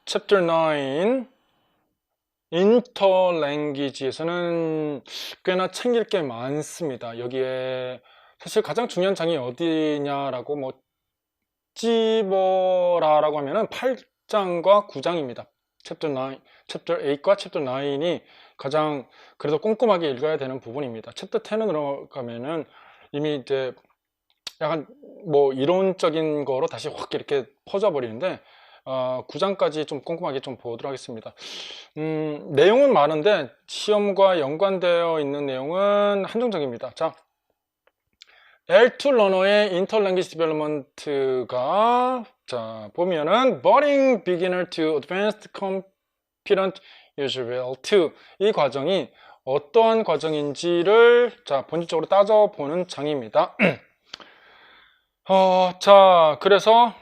Chapter 9 인터랭귀지에서는 꽤나 챙길 게 많습니다. 여기에 사실 가장 중요한 장이 어디냐라고 찝어라라고 하면은 8장과 9장입니다. Chapter 8과 Chapter 9이 가장 그래도 꼼꼼하게 읽어야 되는 부분입니다. Chapter 10은 들어가면은 이미 이제 약간 이론적인 거로 다시 확 이렇게 퍼져 버리는데 9장까지 좀 꼼꼼하게 좀 보도록 하겠습니다. 내용은 많은데 시험과 연관되어 있는 내용은 한정적입니다. 자, L2 러너의 인터랭귀지 디벨롭먼트가 자 보면은 budding beginner to advanced competent user L2 이 과정이 어떠한 과정인지를 자 본질적으로 따져보는 장입니다. 자 그래서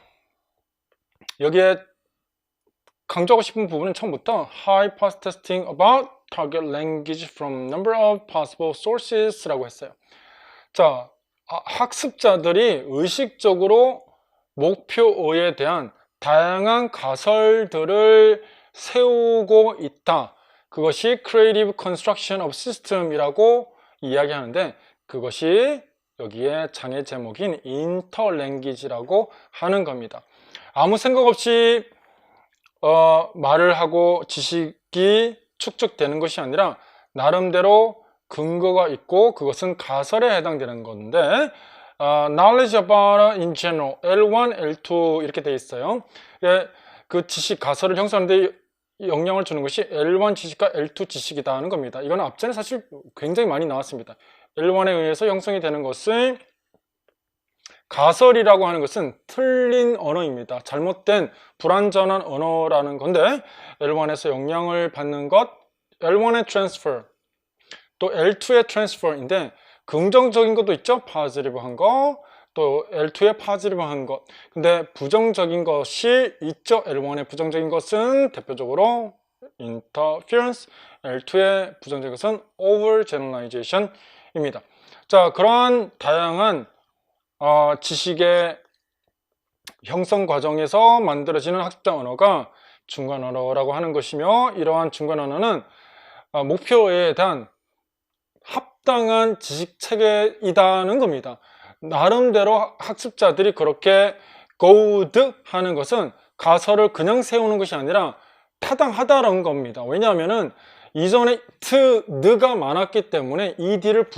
여기에 강조하고 싶은 부분은 처음부터 hypothesis testing about target language from number of possible sources 라고 했어요. 자, 학습자들이 의식적으로 목표어에 대한 다양한 가설들을 세우고 있다. 그것이 creative construction of system이라고 이야기하는데 그것이 여기에 장의 제목인 인터랭귀지라고 하는 겁니다. 아무 생각 없이 말을 하고 지식이 축적되는 것이 아니라 나름대로 근거가 있고 그것은 가설에 해당되는 건데 knowledge about in general L1, L2 이렇게 돼 있어요. 그 지식 가설을 형성하는데 영향을 주는 것이 L1 지식과 L2 지식이다 하는 겁니다. 이건 앞전에 사실 굉장히 많이 나왔습니다. L1에 의해서 형성이 되는 것은 가설이라고 하는 것은 틀린 언어입니다. 잘못된 불완전한 언어라는 건데 L1에서 영향을 받는 것 L1의 transfer 또 L2의 transfer인데 긍정적인 것도 있죠. positive한 거 또 L2의 positive한 것 근데 부정적인 것이 있죠. L1의 부정적인 것은 대표적으로 interference L2의 부정적인 것은 overgeneralization 입니다. 자 그러한 다양한 지식의 형성 과정에서 만들어지는 학습자 언어가 중간 언어라고 하는 것이며 이러한 중간 언어는 목표에 대한 합당한 지식 체계이다는 겁니다. 나름대로 학습자들이 그렇게 good 하는 것은 가설을 그냥 세우는 것이 아니라 타당하다는 겁니다. 왜냐하면은 이전에 느가 많았기 때문에 ed를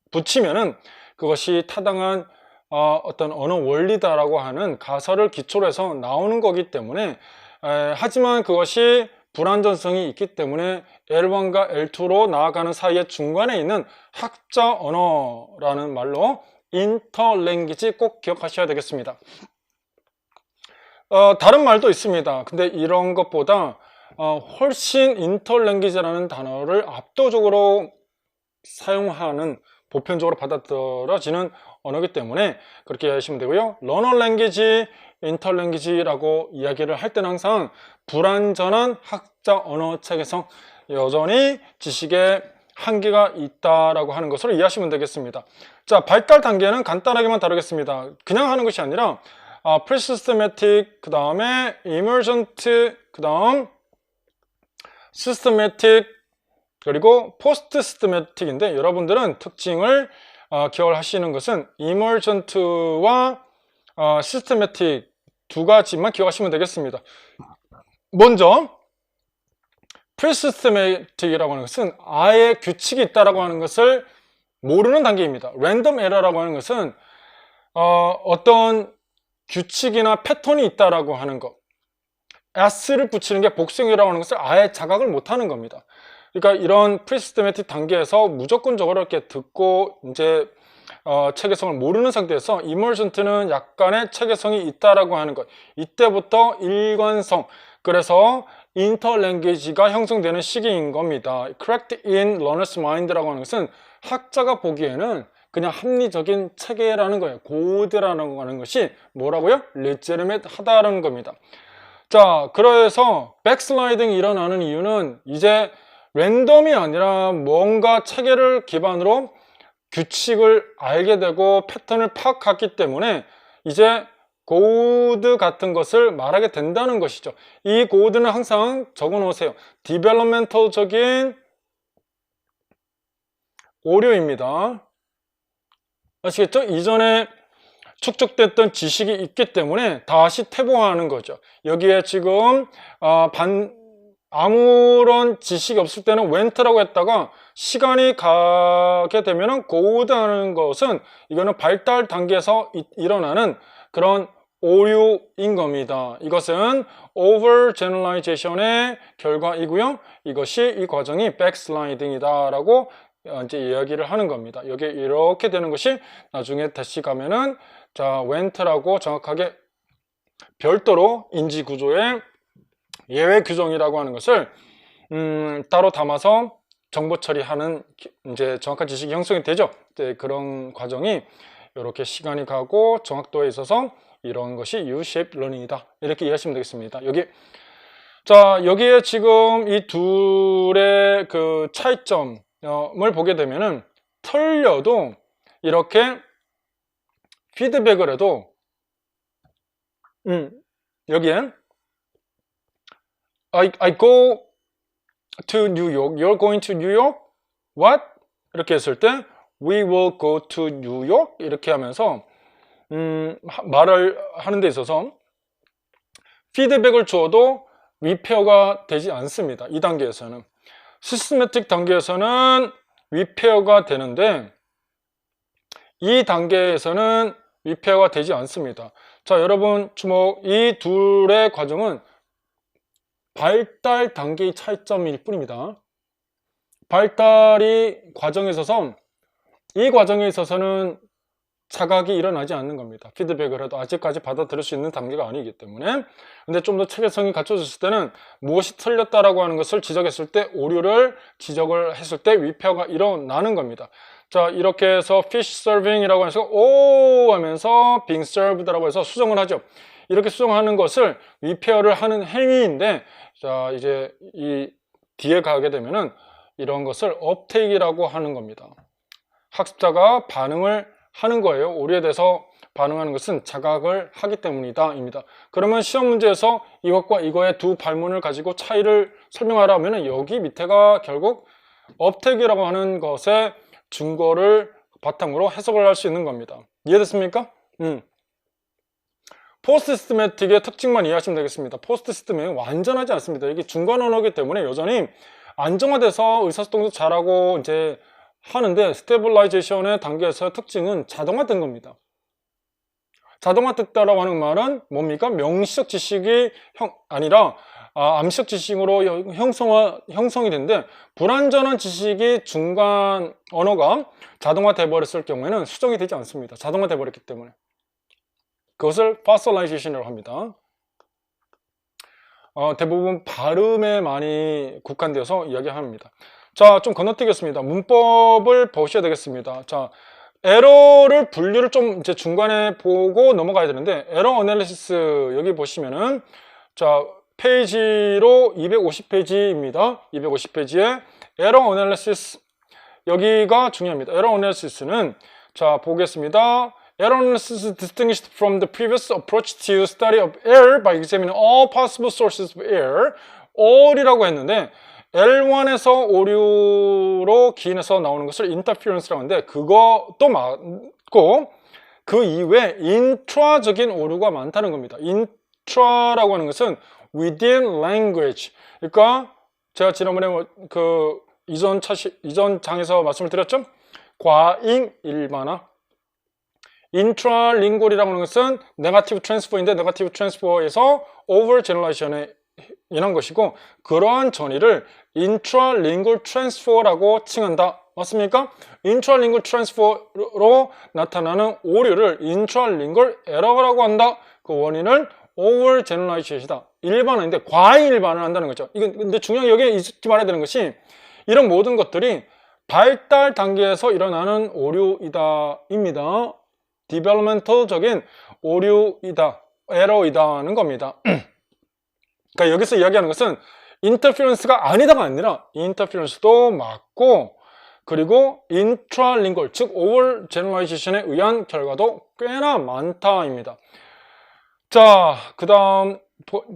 붙이면은 그것이 타당한 어떤 언어 원리다라고 하는 가설을 기초로 해서 나오는 거기 때문에 하지만 그것이 불완전성이 있기 때문에 L1과 L2로 나아가는 사이에 중간에 있는 학자 언어라는 말로 인터랭귀지 꼭 기억하셔야 되겠습니다. 다른 말도 있습니다. 근데 이런 것보다 훨씬 인터랭귀지라는 단어를 압도적으로 사용하는 보편적으로 받아들여지는 언어이기 때문에 그렇게 하시면 되고요. 러너 랭귀지, 인터랭귀지라고 이야기를 할 때는 항상 불완전한 학자 언어 체계성 여전히 지식의 한계가 있다라고 하는 것으로 이해하시면 되겠습니다. 자, 발달 단계는 간단하게만 다루겠습니다. 그냥 하는 것이 아니라 pre-systematic, 그 다음에 emergent, 그 다음 systematic, 그리고 포스트 시스테매틱인데 여러분들은 특징을 기억을 하시는 것은 emergent와 systematic 두 가지만 기억하시면 되겠습니다. 먼저 pre-systematic이라고 하는 것은 아예 규칙이 있다라고 하는 것을 모르는 단계입니다. random error라고 하는 것은 어떤 규칙이나 패턴이 있다라고 하는 것 s를 붙이는 게 복수형이라고 하는 것을 아예 자각을 못하는 겁니다. 그러니까 이런 프리시스테매틱 단계에서 무조건적으로 이렇게 듣고 이제 체계성을 모르는 상태에서 이머전트는 약간의 체계성이 있다라고 하는 것 이때부터 일관성 그래서 인터랭귀지가 형성되는 시기인 겁니다. Correct in learner's mind라고 하는 것은 학자가 보기에는 그냥 합리적인 체계라는 거예요. 고드라는 하는 것이 뭐라고요? legitimate 하다라는 겁니다. 자, 그래서 백슬라이딩이 일어나는 이유는 이제 랜덤이 아니라 뭔가 체계를 기반으로 규칙을 알게 되고 패턴을 파악했기 때문에 이제 고드 같은 것을 말하게 된다는 것이죠. 이 고드는 항상 적어 놓으세요. 디벨롭멘털적인 오류입니다. 아시겠죠? 이전에 축적됐던 지식이 있기 때문에 다시 퇴보하는 거죠. 여기에 지금 아무런 지식이 없을 때는 went라고 했다가 시간이 가게 되면은 go'라는 것은 이거는 발달 단계에서 일어나는 그런 오류인 겁니다. 이것은 overgeneralization의 결과이고요. 이것이 이 과정이 backsliding이다 라고 이제 이야기를 하는 겁니다. 여기 이렇게 되는 것이 나중에 다시 가면은 자, went라고 정확하게 별도로 인지 구조의 예외 규정이라고 하는 것을 따로 담아서 정보 처리하는 이제 정확한 지식이 형성이 되죠. 네, 그런 과정이 이렇게 시간이 가고 정확도에 있어서 이런 것이 U-shaped learning이다. 이렇게 이해하시면 되겠습니다. 여기에 지금 이 둘의 그 차이점을 보게 되면은 틀려도 이렇게 피드백을 해도 여기엔 I go to New York. You're going to New York? What? 이렇게 했을 때 We will go to New York. 이렇게 하면서 말을 하는 데 있어서 피드백을 주어도 리페어가 되지 않습니다. 이 단계에서는. 시스테매틱 단계에서는 리페어가 되는데 이 단계에서는 리페어가 되지 않습니다. 자, 여러분 주목. 이 둘의 과정은 발달 단계의 차이점일 뿐입니다. 발달이 과정에 있어서 이 과정에 있어서는 자각이 일어나지 않는 겁니다. 피드백을 해도 아직까지 받아들일 수 있는 단계가 아니기 때문에. 근데 좀 더 체계성이 갖춰졌을 때는 무엇이 틀렸다라고 하는 것을 지적했을 때 오류를 지적을 했을 때 리페어가 일어나는 겁니다. 자, 이렇게 해서 fish serving이라고 해서 오 하면서 being served라고 해서 수정을 하죠. 이렇게 수정하는 것을 리페어를 하는 행위인데, 자, 이제 이 뒤에 가게 되면은 이런 것을 uptake이라고 하는 겁니다. 학습자가 반응을 하는 거예요. 오류에 대해서 반응하는 것은 자각을 하기 때문이다 입니다. 그러면 시험 문제에서 이것과 이거의 두 발문을 가지고 차이를 설명하라 하면 여기 밑에가 결국 uptake이라고 하는 것의 증거를 바탕으로 해석을 할 수 있는 겁니다. 이해됐습니까? 포스트 시스테매틱의 특징만 이해하시면 되겠습니다. 포스트 시스템은 완전하지 않습니다. 이게 중간 언어이기 때문에 여전히 안정화돼서 의사소통도 잘하고 이제 하는데, 스테빌라이제이션의 단계에서의 특징은 자동화된 겁니다. 자동화됐다라고 하는 말은 뭡니까? 명시적 지식이 아니라 암시적 지식으로 형성이 되는데, 불완전한 지식이 중간 언어가 자동화돼 버렸을 경우에는 수정이 되지 않습니다. 자동화돼 버렸기 때문에. 그것을 fossilization이라고 합니다. 대부분 발음에 많이 국한되어서 이야기합니다. 자, 좀 건너뛰겠습니다. 문법을 보셔야 되겠습니다. 자, 에러를 분류를 좀 이제 중간에 보고 넘어가야 되는데, 에러 어널리시스 여기 보시면은 자, 페이지로 250페이지입니다. 250페이지에 에러 어널리시스 여기가 중요합니다. 에러 어널리시스는 자, 보겠습니다. Error analysis is distinguished from the previous approach to study of error by examining all possible sources of error. all이라고 했는데 L1에서 오류로 기인해서 나오는 것을 interference라고 하는데 그것도 맞고 그 이외에 인트라적인 오류가 많다는 겁니다. 인트라라고 하는 것은 within language. 그러니까 제가 지난번에 그 이전 장에서 말씀을 드렸죠? 과잉 일반화. 인트라링골이라고 하는 것은 네거티브 트랜스퍼인데 네거티브 트랜스퍼에서 오버 제너레이션에 인한 것이고 그러한 전이를 인트라링골 트랜스퍼라고 칭한다. 맞습니까? 인트라링골 트랜스퍼로 나타나는 오류를 인트라링골 에러라고 한다. 그 원인은 오버 제너레이션이다. 일반화인데 과잉 일반을 한다는 거죠. 이건 근데 중요하게 여기에 잊지 말아야 되는 것이 이런 모든 것들이 발달 단계에서 일어나는 오류이다입니다. 디벨로멘털적인 오류이다, 에러이다는 겁니다. 그러니까 여기서 이야기하는 것은 인터피런스가 아니다가 아니라 인터피런스도 맞고 그리고 인트라링골, 즉 오버 제너라이제이션에 의한 결과도 꽤나 많다입니다. 자, 그 다음,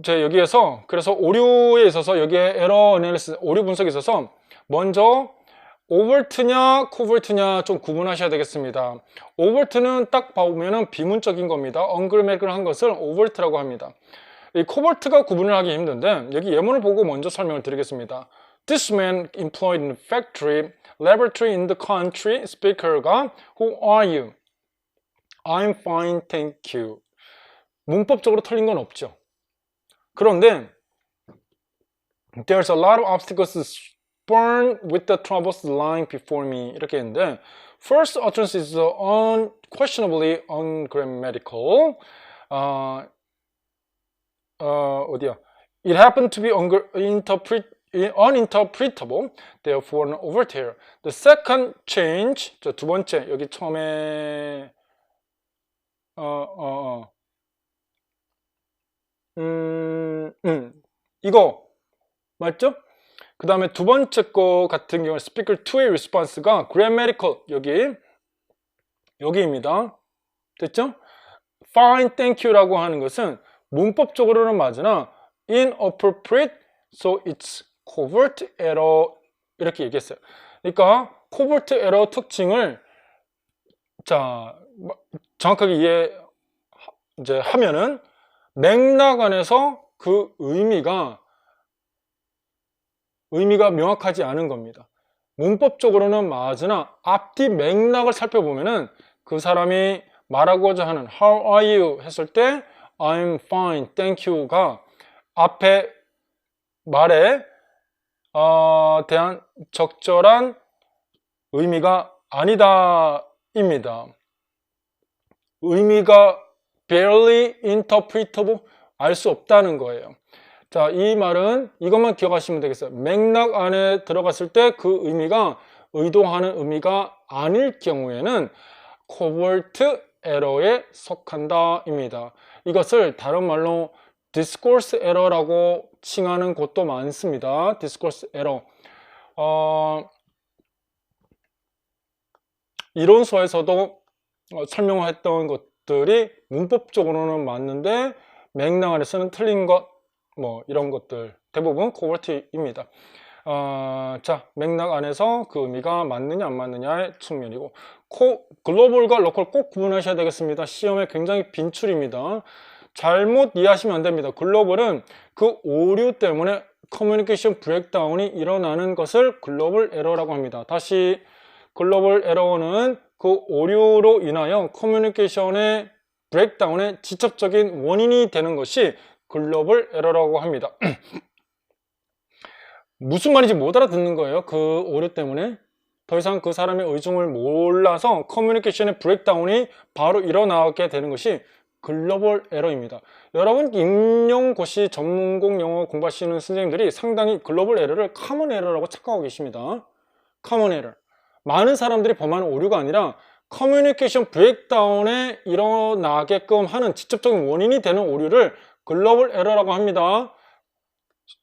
여기에서, 그래서 오류에 있어서, 여기에 에러 애널리시스, 오류 분석에 있어서, 먼저, 오버트냐, 코버트냐 좀 구분하셔야 되겠습니다. 오버트는 딱 보면은 비문적인 겁니다. 엉글매글한 것을 오버트라고 합니다. 이 코버트가 구분을 하기 힘든데, 여기 예문을 보고 먼저 설명을 드리겠습니다. This man employed in factory, laboratory in the country, speaker가 Who are you? I'm fine, thank you. 문법적으로 틀린 건 없죠. 그런데 There's a lot of obstacles born with the troubles lying before me 이렇게 했는데 First utterance is unquestionably ungrammatical. 어디야? It happened to be uninterpretable, therefore an overture. The second change, 두 번째 여기 처음에 이거 맞죠? 그 다음에 두 번째 거 같은 경우 speaker 2의 response가 grammatical 여기입니다. 됐죠? Fine, thank you라고 하는 것은 문법적으로는 맞으나 inappropriate, so it's covert error 이렇게 얘기했어요. 그러니까 covert error 특징을 자 정확하게 이제 하면은 맥락 안에서 그 의미가 명확하지 않은 겁니다. 문법적으로는 맞으나 앞뒤 맥락을 살펴보면은 그 사람이 말하고자 하는 How are you? 했을 때 I'm fine, thank you가 앞에 말에 대한 적절한 의미가 아니다 입니다. 의미가 barely interpretable 알 수 없다는 거예요. 자, 이 말은 이것만 기억하시면 되겠어요. 맥락 안에 들어갔을 때 그 의미가 의도하는 의미가 아닐 경우에는 covert error에 속한다 입니다. 이것을 다른 말로 discourse error라고 칭하는 곳도 많습니다. discourse error. 이론서에서도 설명했던 것들이 문법적으로는 맞는데 맥락 안에서는 틀린 것 이런 것들 대부분 covert입니다. 자, 맥락 안에서 그 의미가 맞느냐 안 맞느냐의 측면이고 글로벌과 로컬 꼭 구분하셔야 되겠습니다. 시험에 굉장히 빈출입니다. 잘못 이해하시면 안 됩니다. 글로벌은 그 오류 때문에 커뮤니케이션 브레이크다운이 일어나는 것을 글로벌 에러라고 합니다. 다시 글로벌 에러는 그 오류로 인하여 커뮤니케이션의 브레이크다운의 직접적인 원인이 되는 것이 글로벌 에러라고 합니다. 무슨 말인지 못 알아듣는 거예요. 그 오류 때문에 더 이상 그 사람의 의중을 몰라서 커뮤니케이션의 브레이크다운이 바로 일어나게 되는 것이 글로벌 에러입니다. 여러분 임용고시 전문공 영어 공부하시는 선생님들이 상당히 글로벌 에러를 커먼 에러라고 착각하고 계십니다. 커먼 에러. 많은 사람들이 범하는 오류가 아니라 커뮤니케이션 브레이크다운에 일어나게끔 하는 직접적인 원인이 되는 오류를 글로벌 에러라고 합니다.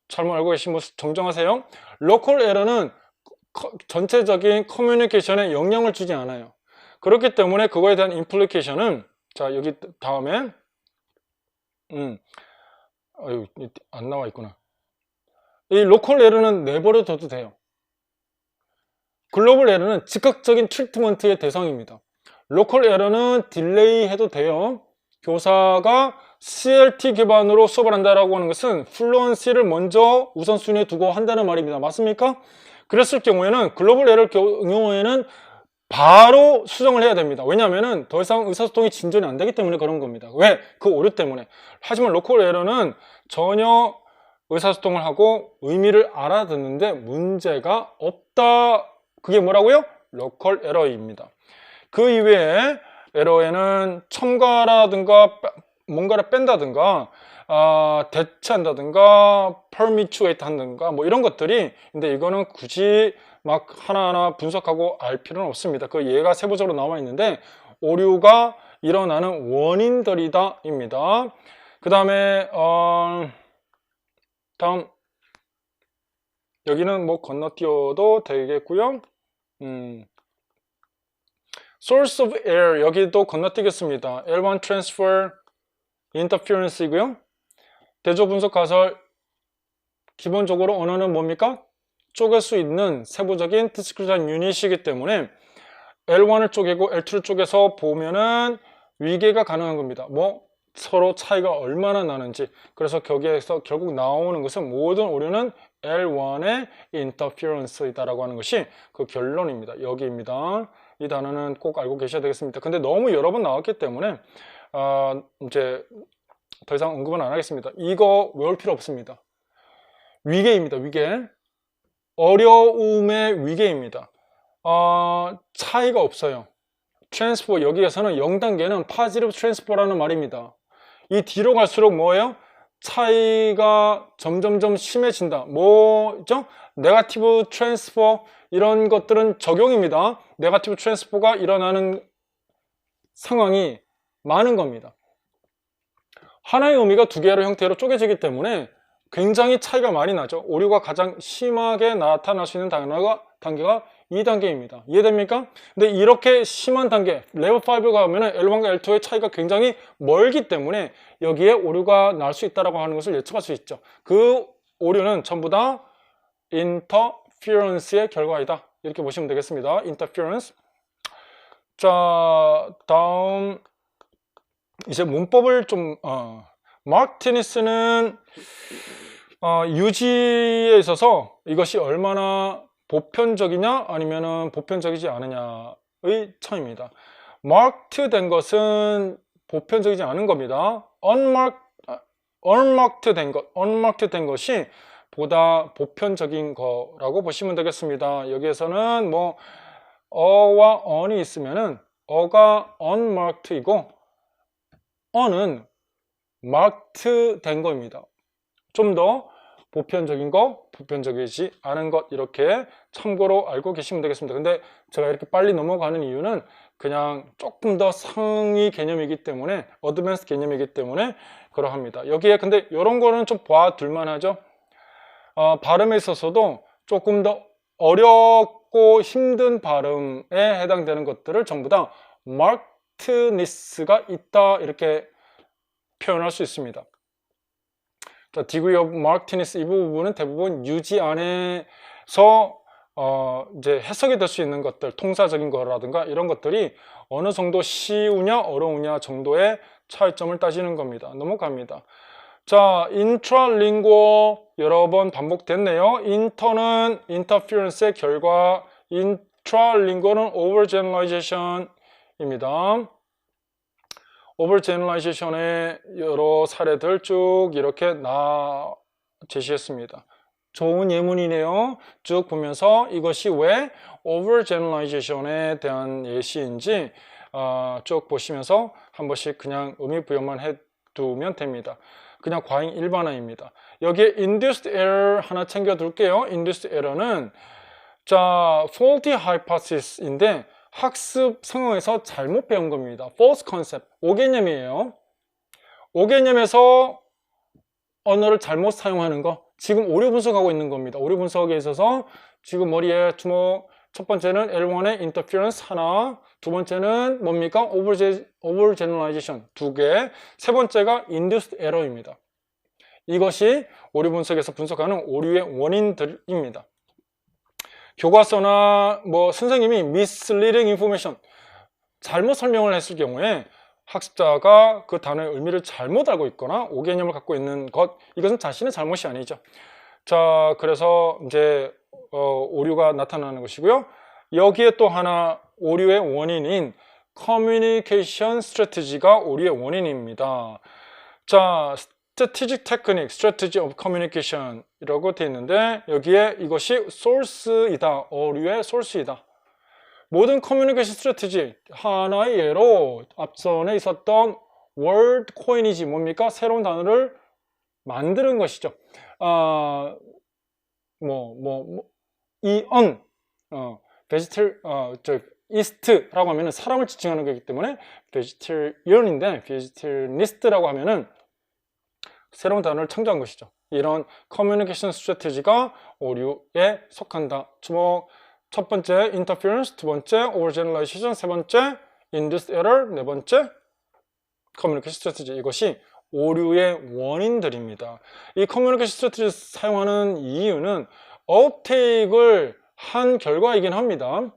잘못 알고 계신 분 정정하세요. 로컬 에러는 전체적인 커뮤니케이션에 영향을 주지 않아요. 그렇기 때문에 그거에 대한 임플리케이션은 자 여기 다음에 아유 안 나와 있구나. 이 로컬 에러는 내버려둬도 돼요. 글로벌 에러는 즉각적인 트리트먼트의 대상입니다. 로컬 에러는 딜레이 해도 돼요. 교사가 CLT 기반으로 수업을 한다라고 하는 것은 플루언시를 먼저 우선순위에 두고 한다는 말입니다. 맞습니까? 그랬을 경우에는 글로벌 에러 경우에는 바로 수정을 해야 됩니다. 왜냐하면 더 이상 의사소통이 진전이 안 되기 때문에 그런 겁니다. 왜? 그 오류 때문에. 하지만 로컬 에러는 전혀 의사소통을 하고 의미를 알아듣는데 문제가 없다. 그게 뭐라고요? 로컬 에러입니다. 그 이외에 에러에는 첨가라든가 뭔가를 뺀다든가 대체한다든가 perpetuate 한다든가 이런 것들이 근데 이거는 굳이 막 하나하나 분석하고 알 필요는 없습니다. 그 예가 세부적으로 나와 있는데 오류가 일어나는 원인들이다 입니다. 그 다음에 다음 여기는 건너뛰어도 되겠고요. Source of error 여기도 건너뛰겠습니다. L1 transfer interference이고요. 대조 분석 가설 기본적으로 언어는 뭡니까? 쪼갤 수 있는 세부적인 디스크리트한 유닛이기 때문에 L1을 쪼개고 L2를 쪼개서 보면은 위계가 가능한 겁니다. 뭐 서로 차이가 얼마나 나는지. 그래서 거기에서 결국 나오는 것은 모든 오류는 L1의 interference이다라고 하는 것이 그 결론입니다. 여기입니다. 이 단어는 꼭 알고 계셔야 되겠습니다. 근데 너무 여러 번 나왔기 때문에 이제 더 이상 언급은 안 하겠습니다. 이거 외울 필요 없습니다. 위계입니다. 위계. 어려움의 위계입니다. 차이가 없어요. 트랜스포, 여기에서는 0단계는 파지티브 트랜스포라는 말입니다. 이 뒤로 갈수록 뭐예요? 차이가 점점점 심해진다. 뭐죠? 네거티브 트랜스포, 이런 것들은 적용입니다. 네거티브 트랜스포가 일어나는 상황이 많은 겁니다. 하나의 의미가 두 개의 형태로 쪼개지기 때문에 굉장히 차이가 많이 나죠. 오류가 가장 심하게 나타날 수 있는 단계가 2단계입니다. 이해됩니까? 근데 이렇게 심한 단계, 레벨 5가 가면은 L1과 L2의 차이가 굉장히 멀기 때문에 여기에 오류가 날 수 있다고 하는 것을 예측할 수 있죠. 그 오류는 전부 다 interference의 결과이다. 이렇게 보시면 되겠습니다. interference. 자, 다음 이제 문법을 좀 마르티니스는 유지에 있어서 이것이 얼마나 보편적이냐 아니면은 보편적이지 않으냐의 차이입니다. marked 된 것은 보편적이지 않은 겁니다. unmarked 된 것이 보다 보편적인 거라고 보시면 되겠습니다. 여기에서는 뭐 어와 on이 있으면은 어가 unmarked이고 on은 marked 된 겁니다. 좀 더 보편적인 거, 보편적이지 않은 것, 이렇게 참고로 알고 계시면 되겠습니다. 근데 제가 이렇게 빨리 넘어가는 이유는 그냥 조금 더 상위 개념이기 때문에, 어드밴스 개념이기 때문에 그러합니다. 여기에 근데 이런 거는 좀 봐둘만 하죠. 발음에 있어서도 조금 더 어렵고 힘든 발음에 해당되는 것들을 전부 다 markedness가 있다, 이렇게 표현할 수 있습니다. 자, degree of markedness, 이 부분은 대부분 유지 안에서 이제 해석이 될 수 있는 것들, 통사적인 거라든가 이런 것들이 어느 정도 쉬우냐 어려우냐 정도의 차이점을 따지는 겁니다. 넘어갑니다. 자, intralingual 여러 번 반복됐네요. inter는 interference의 결과, intralingual은 overgeneralization입니다. overgeneralization의 여러 사례들 쭉 이렇게 제시했습니다. 좋은 예문이네요. 쭉 보면서 이것이 왜 overgeneralization에 대한 예시인지 쭉 보시면서 한 번씩 그냥 의미 부여만 해두면 됩니다. 그냥 과잉 일반화입니다. 여기에 induced error 하나 챙겨둘게요. induced error는 자, faulty hypothesis인데 학습 상황에서 잘못 배운 겁니다. false concept, 오개념이에요. 오개념에서 언어를 잘못 사용하는 거, 지금 오류 분석하고 있는 겁니다. 오류 분석에 있어서 지금 머리에 주목, 첫 번째는 L1의 interference 하나, 두 번째는 뭡니까? overgeneralization 두 개, 세 번째가 induced error입니다. 이것이 오류 분석에서 분석하는 오류의 원인들입니다. 교과서나 뭐 선생님이 misleading information, 잘못 설명을 했을 경우에 학습자가 그 단어의 의미를 잘못 알고 있거나 오개념을 갖고 있는 것, 이것은 자신의 잘못이 아니죠. 자, 그래서 이제 오류가 나타나는 것이고요. 여기에 또 하나 오류의 원인인 communication strategy가 오류의 원인입니다. 자, strategic technique, strategy of communication 이라고 되어 있는데 여기에 이것이 source이다, 오류의 source이다. 모든 communication strategy 하나의 예로 앞선에 있었던 word coinage 뭡니까? 새로운 단어를 만드는 것이죠. vegetalist라고 하면은 사람을 지칭하는 거기 때문에 vegetarian인데 vegetalist라고 하면은 새로운 단어를 창조한 것이죠. 이런 커뮤니케이션 스트래티지가 오류에 속한다. 주목. 첫 번째 interference, 두 번째 overgeneralization, 세 번째 induced error, 네 번째 communication strategy. 이것이 오류의 원인들입니다. 이 커뮤니케이션 스트래티지를 사용하는 이유는 업테이크를 한 결과이긴 합니다.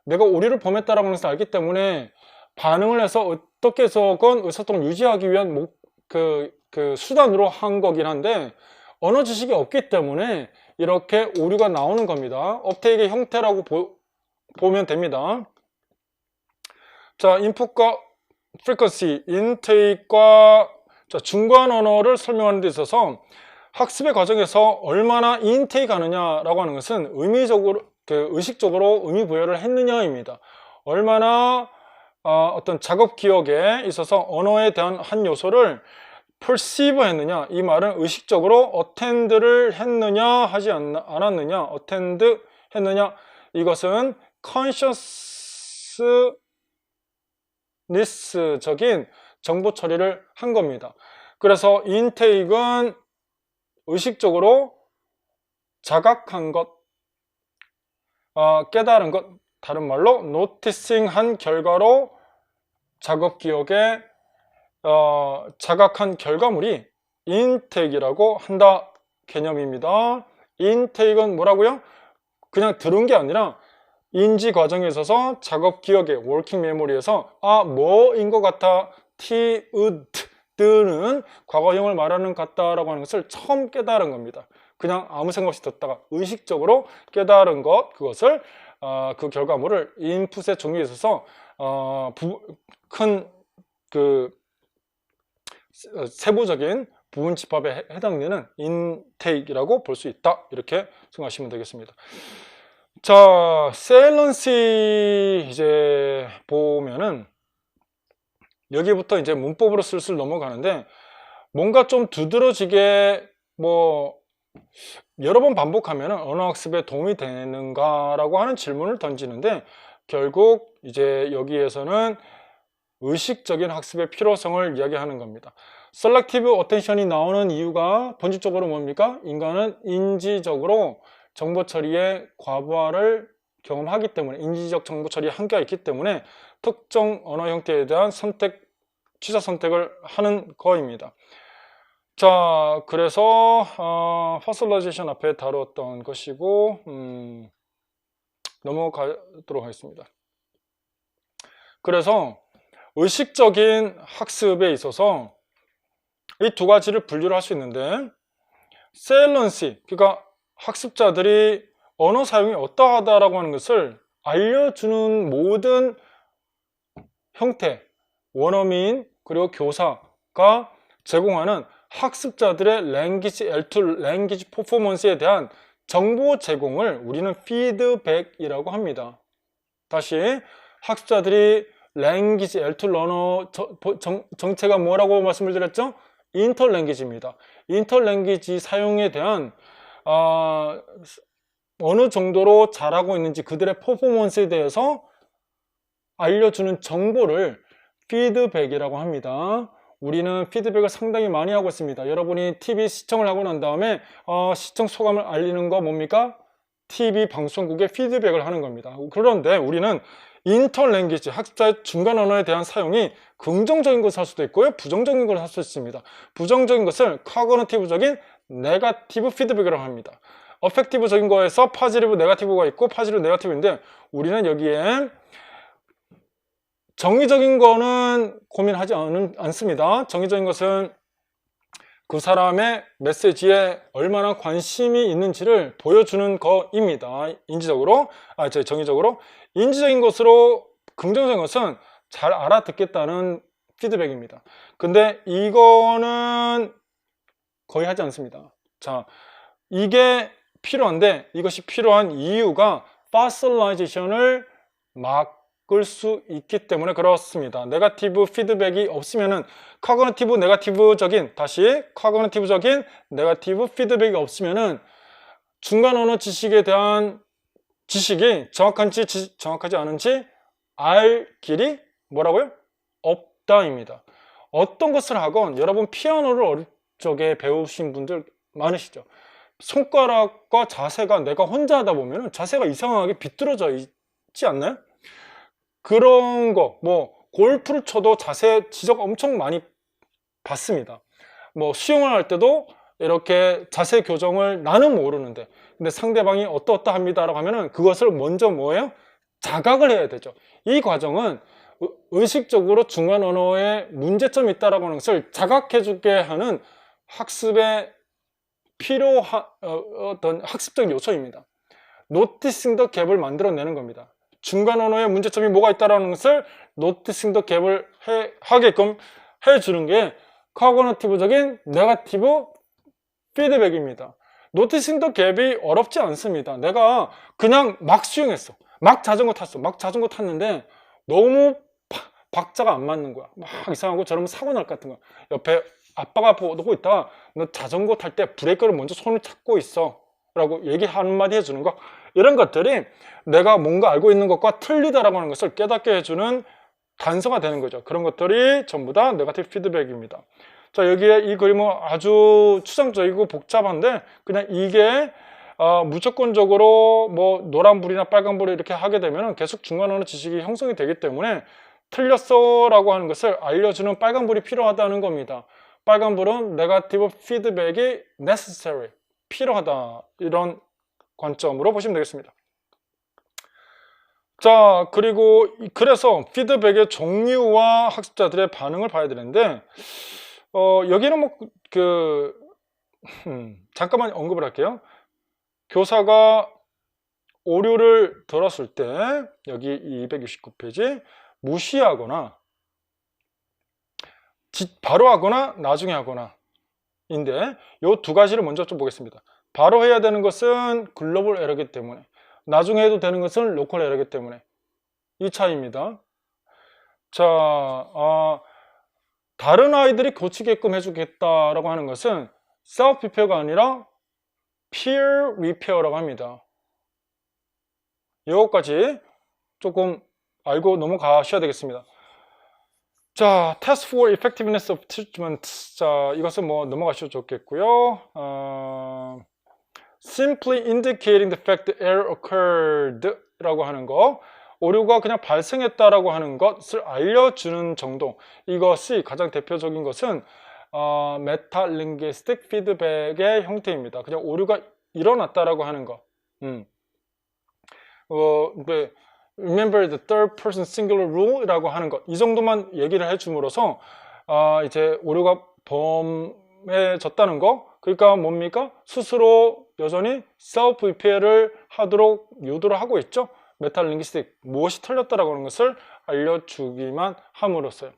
내가 오류를 범했다라는 것을 알기 때문에 반응을 해서 어떻게 해서건 의사소통을 유지하기 위한 그 수단으로 한 거긴 한데, 언어 지식이 없기 때문에 이렇게 오류가 나오는 겁니다. 업테이크의 형태라고 보면 됩니다. 자, 인풋과 frequency, 인테이크과 중간 언어를 설명하는 데 있어서 학습의 과정에서 얼마나 인테이크 하느냐라고 하는 것은 의식적으로 의미 부여를 했느냐입니다. 얼마나 어떤 작업 기억에 있어서 언어에 대한 한 요소를 perceive 했느냐, 이 말은 의식적으로 attend를 했느냐 하지 않았느냐, attend 했느냐, 이것은 consciousness적인 정보 처리를 한 겁니다. 그래서 intake은 의식적으로 자각한 것, 깨달은 것, 다른 말로 noticing 한 결과로 작업 기억에 자각한 결과물이 intake이라고 한다 개념입니다. intake은 뭐라고요? 그냥 들은 게 아니라 인지 과정에 있어서 작업 기억에, working memory에서 뭐인 것 같아, 뜨는 과거형을 말하는 것 같다라고 하는 것을 처음 깨달은 겁니다. 그냥 아무 생각 없이 듣다가 의식적으로 깨달은 것, 그것을 그 결과물을 인풋의 종류에 있어서 큰 세부적인 부분 집합에 해당되는 인테이크라고 볼 수 있다, 이렇게 생각하시면 되겠습니다. 자, 셀런시 이제 보면은 여기부터 이제 문법으로 슬슬 넘어가는데, 뭔가 좀 두드러지게 여러 번 반복하면 언어학습에 도움이 되는가라고 하는 질문을 던지는데, 결국 이제 여기에서는 의식적인 학습의 필요성을 이야기하는 겁니다. 셀렉티브 어텐션이 나오는 이유가 본질적으로 뭡니까? 인간은 인지적으로 정보 처리의 과부하를 경험하기 때문에, 인지적 정보 처리에 한계가 있기 때문에 특정 언어 형태에 대한 취사 선택을 하는 거입니다. 자, 그래서 퍼스널라이제이션 앞에 다뤘던 것이고, 넘어가도록 하겠습니다. 그래서 의식적인 학습에 있어서 이 두 가지를 분류를 할 수 있는데, 셀런시, 그러니까 학습자들이 언어 사용이 어떠하다라고 하는 것을 알려주는 모든 형태, 원어민 그리고 교사가 제공하는 학습자들의 랭귀지 L2 랭귀지 퍼포먼스에 대한 정보 제공을 우리는 피드백이라고 합니다. 다시, 학습자들이 랭귀지 L2 러너 정체가 뭐라고 말씀을 드렸죠? 인터랭귀지입니다. 인터랭귀지 사용에 대한 어느 정도로 잘하고 있는지, 그들의 퍼포먼스에 대해서 알려주는 정보를 피드백이라고 합니다. 우리는 피드백을 상당히 많이 하고 있습니다. 여러분이 TV 시청을 하고 난 다음에 시청 소감을 알리는 거 뭡니까? TV 방송국에 피드백을 하는 겁니다. 그런데 우리는 인터랭귀지, 학습자의 중간 언어에 대한 사용이 긍정적인 것을 할 수도 있고요, 부정적인 것을 할 수 있습니다. 부정적인 것을 커그니티브적인 네거티브 피드백이라고 합니다. 어펙티브적인 거에서 파지티브 네거티브가 있고, 파지티브 네거티브인데, 우리는 여기에 정의적인 거는 고민하지 않습니다. 정의적인 것은 그 사람의 메시지에 얼마나 관심이 있는지를 보여주는 거입니다. 정의적으로. 인지적인 것으로, 긍정적인 것은 잘 알아듣겠다는 피드백입니다. 근데 이거는 거의 하지 않습니다. 자, 이게 필요한데, 이것이 필요한 이유가 퍼스널라이제이션을 막을 수 있기 때문에 그렇습니다. 네거티브 피드백이 없으면은 커그니티브 네거티브적인 네거티브 피드백이 없으면은 중간 언어 지식에 대한 지식이 정확한지 정확하지 않은지 알 길이 뭐라고요? 없다입니다. 어떤 것을 하건, 여러분 피아노를 어릴 적에 배우신 분들 많으시죠? 손가락과 자세가 내가 혼자 하다 보면 자세가 이상하게 비뚤어져 있지 않나요? 그런 거, 골프를 쳐도 자세 지적 엄청 많이 받습니다. 뭐 수영을 할 때도 이렇게 자세 교정을 나는 모르는데 근데 상대방이 어떠어떠합니다 라고 하면은 그것을 먼저 뭐예요? 자각을 해야 되죠. 이 과정은 의식적으로 중간 언어에 문제점이 있다라고 하는 것을 자각해주게 하는 학습에 필요한 어떤 학습적 요소입니다. Noticing the gap을 만들어내는 겁니다. 중간 언어에 문제점이 뭐가 있다라는 것을 Noticing the gap을 하게끔 해주는 게 커그니티브적인 네거티브 피드백입니다. Noticing the gap이 어렵지 않습니다. 내가 그냥 막 수영했어. 막 자전거 탔어. 막 자전거 탔는데 너무 박자가 안 맞는 거야. 막 이상하고 저러면 사고 날 것 같은 거야. 옆에 아빠가 보고 있다가 너 자전거 탈 때 브레이크를 먼저 손을 잡고 있어 라고 얘기 한마디 해주는 거, 이런 것들이 내가 뭔가 알고 있는 것과 틀리다라고 하는 것을 깨닫게 해주는 단서가 되는 거죠. 그런 것들이 전부 다 네거티브 피드백입니다. 자, 여기에 이 그림은 아주 추상적이고 복잡한데 그냥 이게 무조건적으로 뭐 노란불이나 빨간불이 이렇게 하게 되면 계속 중간 언어 지식이 형성이 되기 때문에 틀렸어 라고 하는 것을 알려주는 빨간불이 필요하다는 겁니다. 빨간불은 네거티브 피드백이 necessary, 필요하다, 이런 관점으로 보시면 되겠습니다. 자, 그리고 그래서 피드백의 종류와 학습자들의 반응을 봐야 되는데 여기는 뭐 잠깐만 언급을 할게요. 교사가 오류를 들었을 때 여기 269페이지 무시하거나 바로 하거나 나중에 하거나 인데 이 두 가지를 먼저 좀 보겠습니다. 바로 해야 되는 것은 글로벌 에러이기 때문에, 나중에 해도 되는 것은 로컬 에러이기 때문에 이 차이입니다. 자, 다른 아이들이 고치게끔 해주겠다라고 하는 것은 self repair가 아니라 peer repair라고 합니다. 이것까지 조금 알고 넘어가셔야 되겠습니다. 자, test for effectiveness of treatment. 자, 이것은 뭐 넘어가셔도 좋겠고요. simply indicating the fact that error occurred 라고 하는 거, 오류가 그냥 발생했다라고 하는 것을 알려주는 정도, 이것이 가장 대표적인 것은 메타링귀스틱 피드백의 형태입니다. 그냥 오류가 일어났다라고 하는 거. Remember the third person singular rule 라고 하는 것, 이 정도만 얘기를 해줌으로써 이제 오류가 범해졌다는 거, 그러니까 뭡니까? 스스로 여전히 self repair를 하도록 유도를 하고 있죠. 메타링귀스틱, 무엇이 틀렸다라고 하는 것을 알려주기만 함으로써요.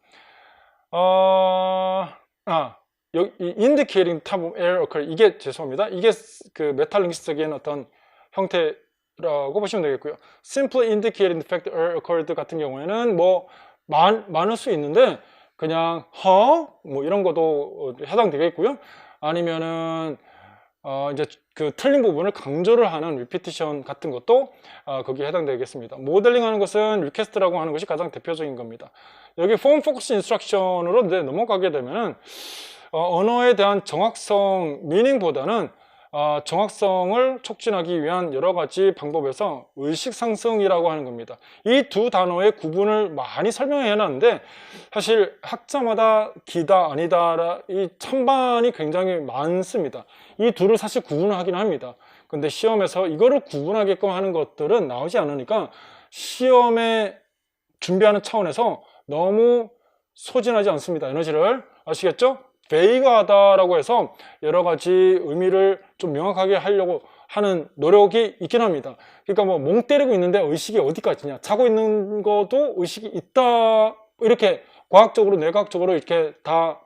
여기 indicating type of error occur, 이게 죄송합니다. 이게 그 메타링귀스틱의 어떤 형태라고 보시면 되겠고요. simply indicating the fact that error occurred 같은 경우에는 뭐 많을 수 있는데 그냥 뭐 이런 것도 해당되겠고요. 아니면은 이제 그 틀린 부분을 강조를 하는 repetition 같은 것도 거기에 해당되겠습니다. 모델링 하는 것은 request라고 하는 것이 가장 대표적인 겁니다. 여기 form focus instruction으로 이제 넘어가게 되면은 언어에 대한 정확성, meaning보다는 정확성을 촉진하기 위한 여러 가지 방법에서 의식 상승이라고 하는 겁니다. 이 두 단어의 구분을 많이 설명해 놨는데 사실 학자마다 기다 아니다 이 찬반이 굉장히 많습니다. 이 둘을 사실 구분을 하긴 합니다. 근데 시험에서 이거를 구분하게끔 하는 것들은 나오지 않으니까 시험에 준비하는 차원에서 너무 소진하지 않습니다. 에너지를. 아시겠죠? 베이가하다라고 해서 여러 가지 의미를 좀 명확하게 하려고 하는 노력이 있긴 합니다. 그러니까 뭐 멍 때리고 있는데 의식이 어디까지냐, 자고 있는 것도 의식이 있다, 이렇게 과학적으로 뇌과학적으로 이렇게 다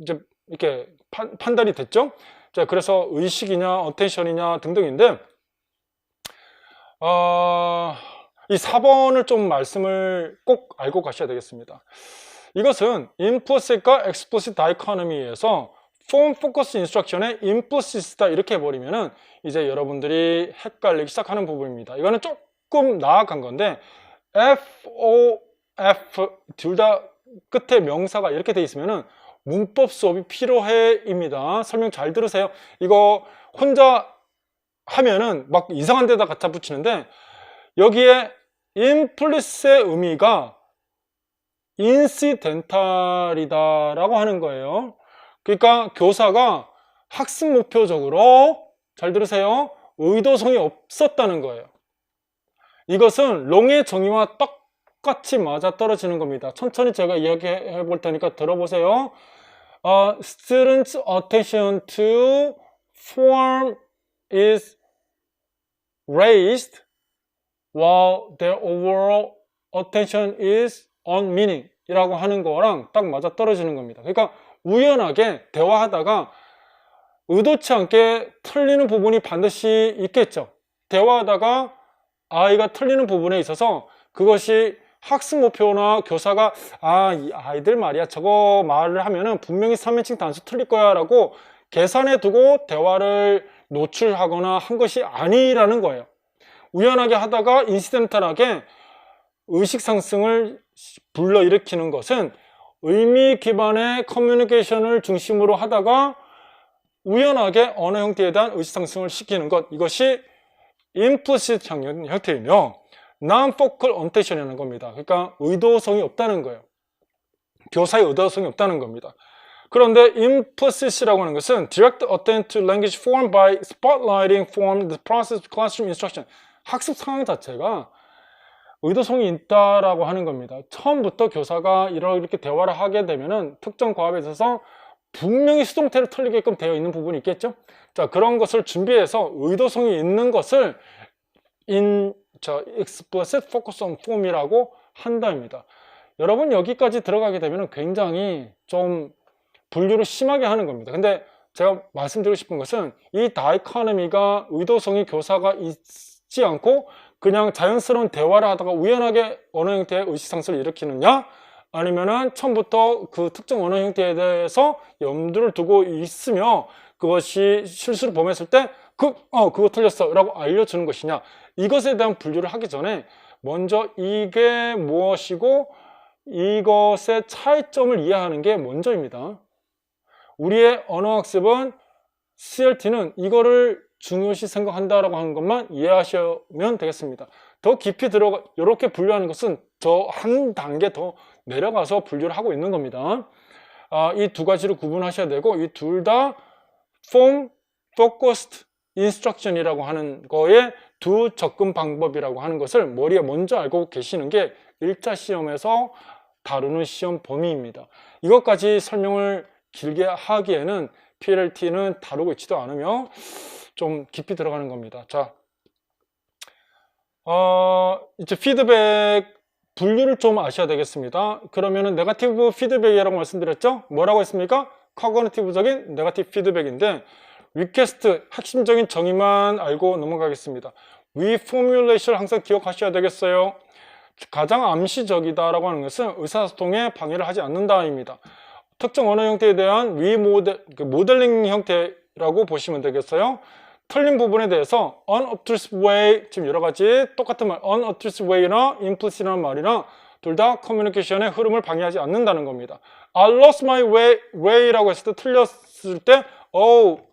이제 이렇게 판단이 됐죠. 자, 그래서 의식이냐 어텐션이냐 등등인데 이 4번을 좀 말씀을 꼭 알고 가셔야 되겠습니다. 이것은 implicit과 explicit dichotomy에서 form focus instruction의 implicit다 이렇게 해버리면은 이제 여러분들이 헷갈리기 시작하는 부분입니다. 이거는 조금 나아간 건데 FOF 둘 다 끝에 명사가 이렇게 돼 있으면은 문법 수업이 필요해입니다. 설명 잘 들으세요. 이거 혼자 하면은 막 이상한 데다 갖다 붙이는데 여기에 implicit의 의미가 incidental이다라고 하는 거예요. 그러니까 교사가 학습 목표적으로, 잘 들으세요, 의도성이 없었다는 거예요. 이것은 롱의 정의와 똑같이 맞아떨어지는 겁니다. 천천히 제가 이야기해 볼 테니까 들어보세요. Students' attention to form is raised while their overall attention is on meaning 이라고 하는 거랑 딱 맞아떨어지는 겁니다. 그러니까 우연하게 대화하다가 의도치 않게 틀리는 부분이 반드시 있겠죠. 대화하다가 아이가 틀리는 부분에 있어서 그것이 학습 목표나 교사가 이 아이들 말이야 저거 말을 하면은 분명히 3인칭 단수 틀릴 거야 라고 계산해 두고 대화를 노출하거나 한 것이 아니라는 거예요. 우연하게 하다가 인시덴탈하게 의식 상승을 불러일으키는 것은 의미 기반의 커뮤니케이션을 중심으로 하다가 우연하게 언어 형태에 대한 의식 상승을 시키는 것, 이것이 implicit 형태이며 non-focal attention이라는 겁니다. 그러니까 의도성이 없다는 거예요. 교사의 의도성이 없다는 겁니다. 그런데 implicit이라고 하는 것은 direct attention to language formed by spotlighting form the process of classroom instruction. 학습 상황 자체가 의도성이 있다라고 하는 겁니다. 처음부터 교사가 이렇게 대화를 하게 되면은 특정 과업에 있어서 분명히 수동태를 틀리게끔 되어 있는 부분이 있겠죠. 자, 그런 것을 준비해서 의도성이 있는 것을 explicit focus on form이라고 한다입니다. 여러분 여기까지 들어가게 되면 굉장히 좀 분류를 심하게 하는 겁니다. 근데 제가 말씀드리고 싶은 것은 이 다이코노미가 의도성이 교사가 있지 않고 그냥 자연스러운 대화를 하다가 우연하게 언어 형태의 의식상승을 일으키느냐, 아니면은 처음부터 그 특정 언어 형태에 대해서 염두를 두고 있으며 그것이 실수를 범했을 때 그거 틀렸어 라고 알려주는 것이냐, 이것에 대한 분류를 하기 전에 먼저 이게 무엇이고 이것의 차이점을 이해하는 게 먼저입니다. 우리의 언어학습은 CLT는 이거를 중요시 생각한다라고 하는 것만 이해하시면 되겠습니다. 더 깊이 들어가 이렇게 분류하는 것은 저 한 단계 더 내려가서 분류를 하고 있는 겁니다. 이 두 가지를 구분하셔야 되고, 이 둘 다 Form Focused Instruction이라고 하는 거의 두 접근 방법이라고 하는 것을 머리에 먼저 알고 계시는 게 1차 시험에서 다루는 시험 범위입니다. 이것까지 설명을 길게 하기에는 PLT는 다루고 있지도 않으며 좀 깊이 들어가는 겁니다. 자, 이제 피드백 분류를 좀 아셔야 되겠습니다. 그러면은 네거티브 피드백이라고 말씀드렸죠? 뭐라고 했습니까? 커거니티브적인 네거티브 피드백인데, 리퀘스트 핵심적인 정의만 알고 넘어가겠습니다. 리포뮬레이션을 항상 기억하셔야 되겠어요. 가장 암시적이다라고 하는 것은 의사소통에 방해를 하지 않는다입니다. 특정 언어 형태에 대한 모델링 형태라고 보시면 되겠어요. 틀린 부분에 대해서 unobtrusive way, 지금 여러 가지 똑같은 말 unobtrusive way나 implicit이라는 말이나 둘 다 커뮤니케이션의 흐름을 방해하지 않는다는 겁니다. I lost my way라고 했을 때 틀렸을 때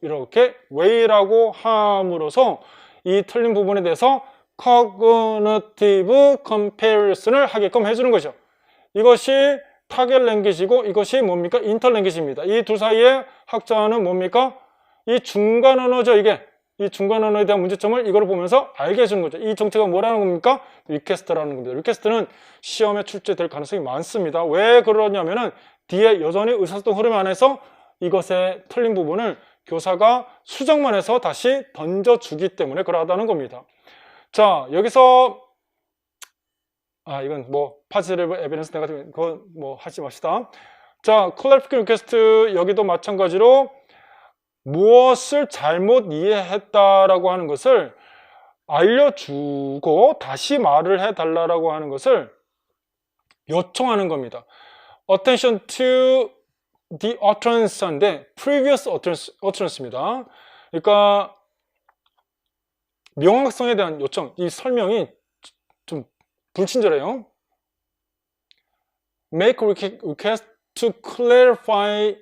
이렇게 way라고 함으로써 이 틀린 부분에 대해서 cognitive comparison을 하게끔 해주는 거죠. 이것이 타겟 랭귀지고 이것이 뭡니까? 인터 랭귀지입니다. 이 둘 사이의 학자는 뭡니까? 이 중간 언어죠. 이 중간 언어에 대한 문제점을 이걸 보면서 알게 해주는 거죠. 이 정체가 뭐라는 겁니까? 리퀘스트라는 겁니다. 리퀘스트는 시험에 출제될 가능성이 많습니다. 왜 그러냐면은 뒤에 여전히 의사소통 흐름 안에서 이것의 틀린 부분을 교사가 수정만 해서 다시 던져주기 때문에 그러하다는 겁니다. 자, 여기서 이건 positive evidence, negative, 그건 하지 맙시다. 자, clarification request 여기도 마찬가지로 무엇을 잘못 이해했다라고 하는 것을 알려주고 다시 말을 해달라고 하는 것을 요청하는 겁니다. Attention to the utterance인데 previous utterance입니다. 그러니까 명확성에 대한 요청, 이 설명이 좀 불친절해요. Make request to clarify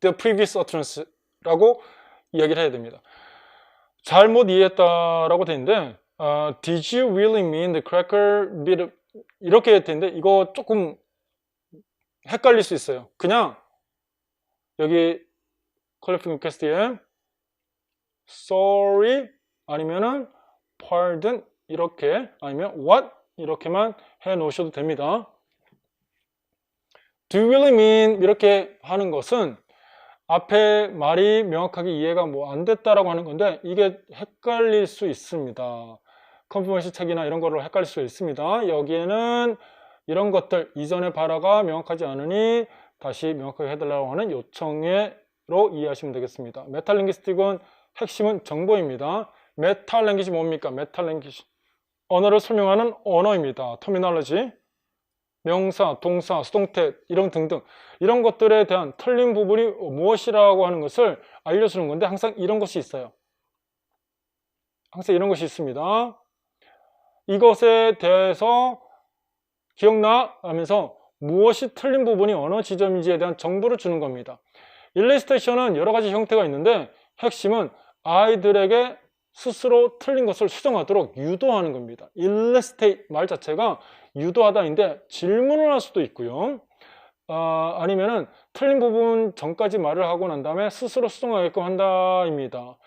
the previous utterance라고 이야기를 해야 됩니다. 잘못 이해했다라고 되어 있는데 Did you really mean the cracker bit 이렇게 할 텐데 이거 조금 헷갈릴 수 있어요. 그냥 여기 컬러핑 리퀘스트에 sorry 아니면은 pardon 이렇게 아니면 what 이렇게만 해 놓으셔도 됩니다. Do you really mean 이렇게 하는 것은 앞에 말이 명확하게 이해가 뭐 안 됐다라고 하는 건데 이게 헷갈릴 수 있습니다. 컨퍼런스 책이나 이런 거로 헷갈릴 수 있습니다. 여기에는 이런 것들 이전의 발화가 명확하지 않으니 다시 명확하게 해달라고 하는 요청으로 이해하시면 되겠습니다. 메타링귀스틱은 핵심은 정보입니다. 메타랭귀지 뭡니까? 메타랭귀지 언어를 설명하는 언어입니다. 터미널로지 명사, 동사, 수동태 이런 등등 이런 것들에 대한 틀린 부분이 무엇이라고 하는 것을 알려주는 건데 항상 이런 것이 있어요. 항상 이런 것이 있습니다. 이것에 대해서 기억나? 하면서 무엇이 틀린 부분이 어느 지점인지에 대한 정보를 주는 겁니다. 일러스트레이션은 여러 가지 형태가 있는데 핵심은 아이들에게 스스로 틀린 것을 수정하도록 유도하는 겁니다. 일러스트레이트 말 자체가 유도하다인데 질문을 할 수도 있고요. 아니면은 틀린 부분 전까지 말을 하고 난 다음에 스스로 수정하게끔 한다입니다.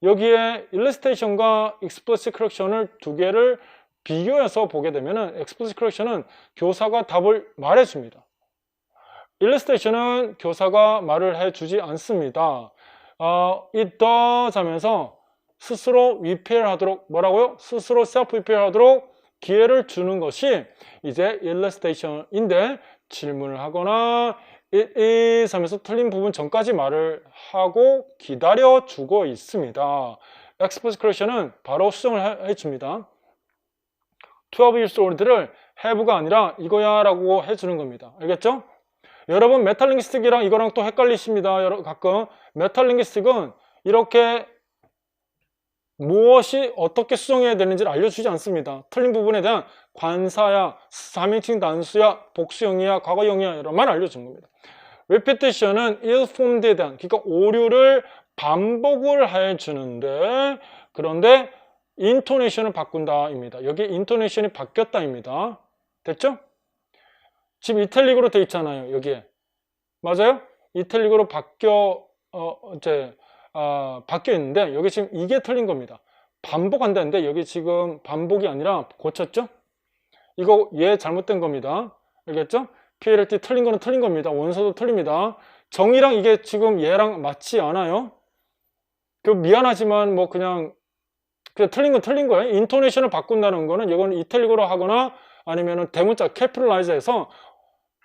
여기에 일러스트레이션과 explicit correction을 두 개를 비교해서 보게 되면은 explicit correction은 교사가 답을 말해줍니다. 일러스트레이션은 교사가 말을 해주지 않습니다. it does 하면서 스스로 repair 하도록 뭐라고요? 스스로 self repair 하도록 기회를 주는 것이 이제 illustration인데 질문을 하거나 it is 하면서 틀린 부분 전까지 말을 하고 기다려 주고 있습니다. explicit correction은 바로 수정을 해줍니다. 12 years old를 have가 아니라 이거야 라고 해주는 겁니다. 알겠죠? 여러분 메타링귀스틱이랑 이거랑 또 헷갈리십니다. 가끔 메타링귀스틱은 이렇게 무엇이 어떻게 수정해야 되는지를 알려주지 않습니다. 틀린 부분에 대한 관사야, 3인칭 단수야, 복수형이야, 과거형이야 이런만 알려주는 겁니다. repetition은 ill-formed에 대한 그러니까 오류를 반복을 해주는데 그런데 intonation을 바꾼다입니다. 여기 intonation이 바뀌었다입니다. 됐죠? 지금 이탈릭으로 돼 있잖아요. 여기에 맞아요? 이탈릭으로 바뀌어 있는데 여기 지금 이게 틀린 겁니다. 반복한다는데 여기 지금 반복이 아니라 고쳤죠? 이거 얘 잘못된 겁니다. 알겠죠? PLT 틀린 거는 틀린 겁니다. 원서도 틀립니다. 정의랑 이게 지금 얘랑 맞지 않아요. 미안하지만 뭐 그냥 틀린 건 틀린 거예요. 인토네이션을 바꾼다는 거는 이건 이탈릭으로 하거나 아니면은 대문자 캐피탈라이즈해서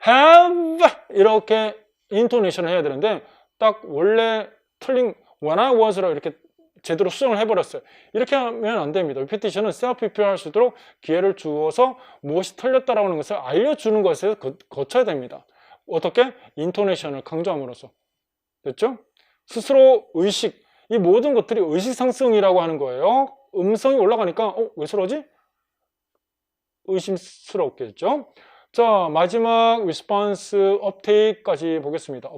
have 이렇게 인토네이션을 해야 되는데 딱 원래 틀린 when I was라고 이렇게 제대로 수정을 해버렸어요. 이렇게 하면 안 됩니다. repetition은 self-repair 할 수 있도록 기회를 주어서 무엇이 틀렸다라고 하는 것을 알려주는 것에서 거쳐야 됩니다. 어떻게? 인토네이션을 강조함으로써. 됐죠? 스스로 의식, 이 모든 것들이 의식상승이라고 하는 거예요. 음성이 올라가니까 왜 저러지? 의심스럽겠죠? 자, 마지막 response uptake까지 보겠습니다.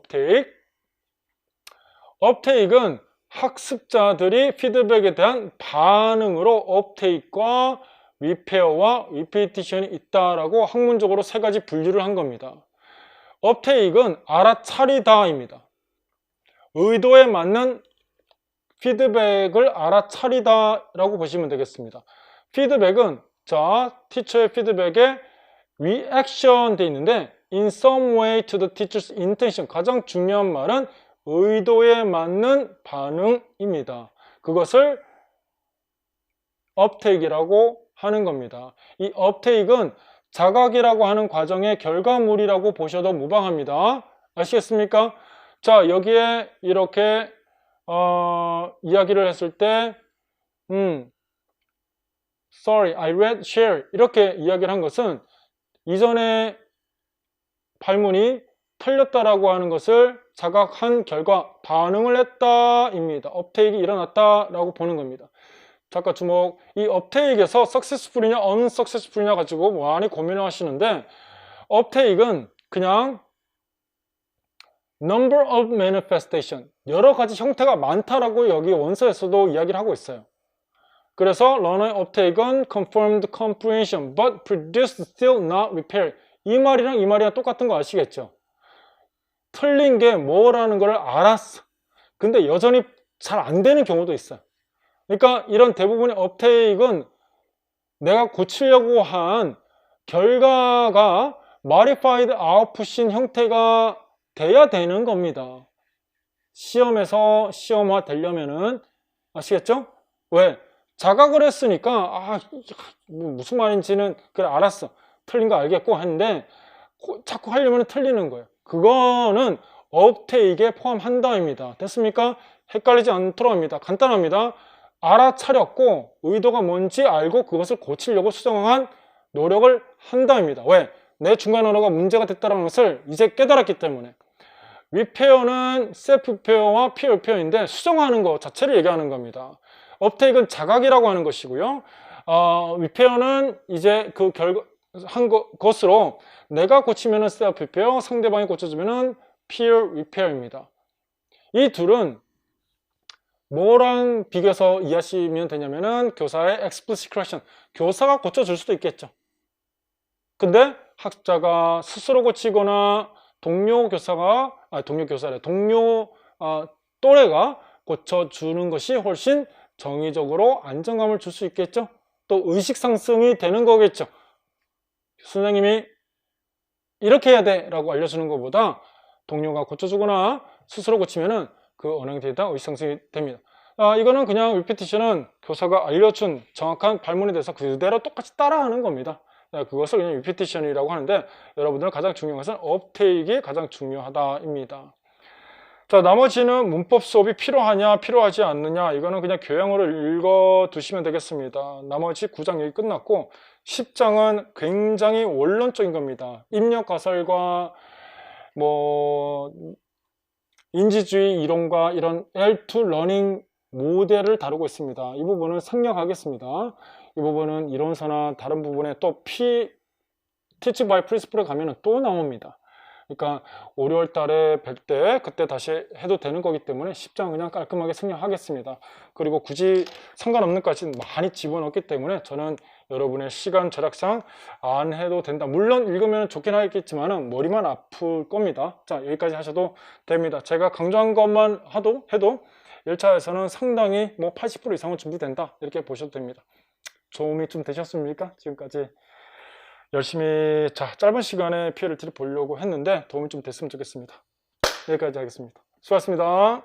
uptake은 학습자들이 피드백에 대한 반응으로 uptake과 repair와 repetition이 있다라고 학문적으로 세 가지 분류를 한 겁니다. uptake은 알아차리다입니다. 의도에 맞는 피드백을 알아차리다라고 보시면 되겠습니다. 피드백은 자, 티처의 피드백에 reaction 돼 있는데 in some way to the teacher's intention 가장 중요한 말은 의도에 맞는 반응입니다. 그것을 uptake이라고 하는 겁니다. 이 uptake은 자각이라고 하는 과정의 결과물이라고 보셔도 무방합니다. 아시겠습니까? 자, 여기에 이렇게 이야기를 했을 때 sorry, I read, share 이렇게 이야기를 한 것은 이전에 발문이 틀렸다라고 하는 것을 자각한 결과 반응을 했다입니다. 업테이크가 일어났다라고 보는 겁니다. 잠깐 주목. 이 업테이크에서 successful이냐 unsuccessful이냐 가지고 많이 고민을 하시는데 업테이크는 그냥 number of manifestation 여러 가지 형태가 많다라고 여기 원서에서도 이야기를 하고 있어요. 그래서 learner uptake은 confirmed comprehension but produced still not repair. 이 말이랑 똑같은 거 아시겠죠? 틀린 게 뭐라는 걸 알았어. 근데 여전히 잘 안 되는 경우도 있어요. 그러니까 이런 대부분의 uptake은 내가 고치려고 한 결과가 modified output인 형태가 돼야 되는 겁니다. 시험에서 시험화 되려면은 아시겠죠? 왜? 자각을 했으니까 무슨 말인지는 그래 알았어. 틀린 거 알겠고 하는데 자꾸 하려면 틀리는 거예요. 그거는 업테이크에 포함한다입니다. 됐습니까? 헷갈리지 않도록 합니다. 간단합니다. 알아차렸고 의도가 뭔지 알고 그것을 고치려고 수정한 노력을 한다입니다. 왜? 내 중간 언어가 문제가 됐다는 것을 이제 깨달았기 때문에. 리페어는 셀프 리페어와 피어 리페어인데 수정하는 것 자체를 얘기하는 겁니다. 업테이크는 자각이라고 하는 것이고요. 리페어는 이제 그 것으로 내가 고치면은 셀프 리페어, 상대방이 고쳐주면은 피어 리페어입니다. 이 둘은 뭐랑 비교해서 이해하시면 되냐면은 교사의 explicit correction, 교사가 고쳐줄 수도 있겠죠. 근데 학자가 스스로 고치거나 동료 또래가 고쳐주는 것이 훨씬 정의적으로 안정감을 줄 수 있겠죠. 또 의식 상승이 되는 거겠죠. 선생님이 이렇게 해야 돼 라고 알려주는 것보다 동료가 고쳐주거나 스스로 고치면은 그 언어에 대한 의식 상승이 됩니다. 이거는 그냥 리피티션은 교사가 알려준 정확한 발문에 대해서 그대로 똑같이 따라하는 겁니다. 그것을 그냥 리피티션이라고 하는데 여러분들은 가장 중요한 것은 업테이크가 가장 중요하다입니다. 자, 나머지는 문법 수업이 필요하냐 필요하지 않느냐 이거는 그냥 교양으로 읽어 두시면 되겠습니다. 나머지 9장 여기 끝났고 10장은 굉장히 원론적인 겁니다. 입력 가설과 뭐 인지주의 이론과 이런 L2 러닝 모델을 다루고 있습니다. 이 부분은 생략하겠습니다. 이 부분은 이론서나 다른 부분에 또 Teach by Principle에 가면 또 나옵니다. 그러니까 5, 6월 달에 뵐 때 그때 다시 해도 되는 거기 때문에 10장 그냥 깔끔하게 생략하겠습니다. 그리고 굳이 상관없는 것까지 많이 집어넣기 때문에 저는 여러분의 시간 절약상 안 해도 된다. 물론 읽으면 좋긴 하겠지만 머리만 아플 겁니다. 자, 여기까지 하셔도 됩니다. 제가 강조한 것만 해도 1차에서는 상당히 뭐 80% 이상은 준비된다. 이렇게 보셔도 됩니다. 도움이 좀 되셨습니까? 지금까지 열심히 짧은 시간에 PLT를 보려고 했는데 도움이 좀 됐으면 좋겠습니다. 여기까지 하겠습니다. 수고하셨습니다.